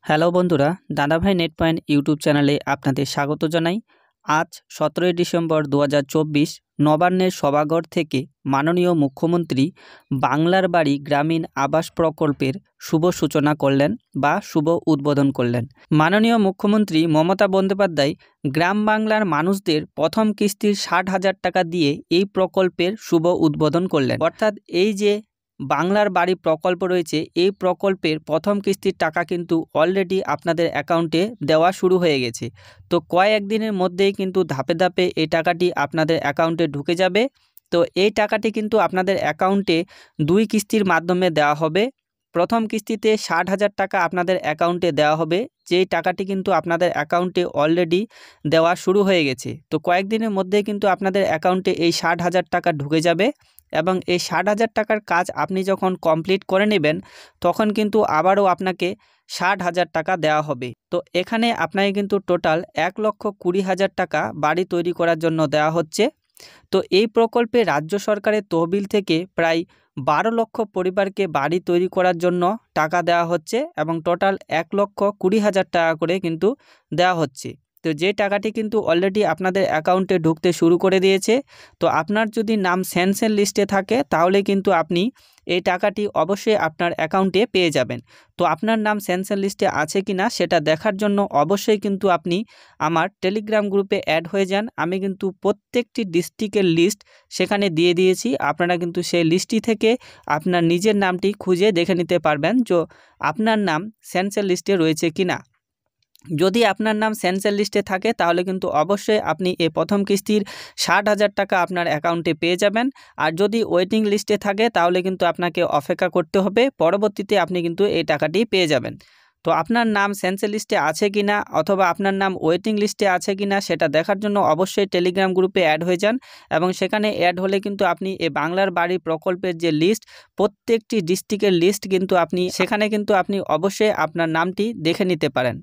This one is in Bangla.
হ্যালো বন্ধুরা, দাদাভাই নেট পয়েন্ট ইউটিউব চ্যানেলে আপনাদের স্বাগত জানাই। আজ 17 ডিসেম্বর 2024 নবান্নের সভাঘর থেকে মাননীয় মুখ্যমন্ত্রী বাংলার বাড়ি গ্রামীণ আবাস প্রকল্পের শুভ সূচনা করলেন বা শুভ উদ্বোধন করলেন। মাননীয় মুখ্যমন্ত্রী মমতা বন্দ্যোপাধ্যায় গ্রাম বাংলার মানুষদের প্রথম কিস্তির 60,000 টাকা দিয়ে এই প্রকল্পের শুভ উদ্বোধন করলেন। অর্থাৎ এই যে বাংলার বাড়ি প্রকল্প রয়েছে, এই প্রকল্পের প্রথম কিস্তির টাকা কিন্তু অলরেডি আপনাদের অ্যাকাউন্টে দেওয়া শুরু হয়ে গেছে। তো কয়েকদিনের মধ্যেই কিন্তু ধাপে ধাপে এই টাকাটি আপনাদের অ্যাকাউন্টে ঢুকে যাবে। তো এই টাকাটি কিন্তু আপনাদের অ্যাকাউন্টে 2 কিস্তির মাধ্যমে দেওয়া হবে। প্রথম কিস্তিতে 60,000 টাকা আপনাদের অ্যাকাউন্টে দেওয়া হবে, যেই টাকাটি কিন্তু আপনাদের অ্যাকাউন্টে অলরেডি দেওয়া শুরু হয়ে গেছে। তো কয়েকদিনের মধ্যেই কিন্তু আপনাদের অ্যাকাউন্টে এই 60,000 টাকা ঢুকে যাবে এবং এই 60,000 টাকার কাজ আপনি যখন কমপ্লিট করে নেবেন তখন কিন্তু আবারও আপনাকে 60,000 টাকা দেওয়া হবে। তো এখানে আপনাকে কিন্তু টোটাল 1,20,000 টাকা বাড়ি তৈরি করার জন্য দেওয়া হচ্ছে। তো এই প্রকল্পে রাজ্য সরকারের তহবিল থেকে প্রায় 12 লক্ষ পরিবারকে বাড়ি তৈরি করার জন্য টাকা দেওয়া হচ্ছে এবং টোটাল 1,20,000 টাকা করে কিন্তু দেওয়া হচ্ছে। তো যে টাকাটি কিন্তু অলরেডি আপনাদের অ্যাকাউন্টে ঢুকতে শুরু করে দিয়েছে। তো আপনার যদি নাম স্যাংশন লিস্টে থাকে তাহলে কিন্তু আপনি এই টাকাটি অবশ্যই আপনার অ্যাকাউন্টে পেয়ে যাবেন। তো আপনার নাম স্যাংশন লিস্টে আছে কি না সেটা দেখার জন্য অবশ্যই কিন্তু আপনি আমার টেলিগ্রাম গ্রুপে অ্যাড হয়ে যান। আমি কিন্তু প্রত্যেকটি ডিস্ট্রিক্টের লিস্ট সেখানে দিয়ে দিয়েছি। আপনারা কিন্তু সেই লিস্টটি থেকে আপনার নিজের নামটি খুঁজে দেখে নিতে পারবেন যে আপনার নাম স্যাংশন লিস্টে রয়েছে কি না। যদি আপনার নাম স্যাংশন লিস্টে থাকে তাহলে কিন্তু অবশ্যই আপনি এই প্রথম কিস্তির 60,000 টাকা আপনার অ্যাকাউন্টে পেয়ে যাবেন। আর যদি ওয়েটিং লিস্টে থাকে তাহলে কিন্তু আপনাকে অপেক্ষা করতে হবে, পরবর্তীতে আপনি কিন্তু এই টাকাটি পেয়ে যাবেন। তো আপনার নাম স্যাংশন লিস্টে আছে কিনা অথবা আপনার নাম ওয়েটিং লিস্টে আছে কিনা সেটা দেখার জন্য অবশ্যই টেলিগ্রাম গ্রুপে অ্যাড হয়ে যান এবং সেখানে অ্যাড হলে কিন্তু আপনি এই বাংলার বাড়ি প্রকল্পের যে লিস্ট, প্রত্যেকটি ডিস্ট্রিক্টের লিস্ট কিন্তু আপনি সেখানে কিন্তু আপনি অবশ্যই আপনার নামটি দেখে নিতে পারেন।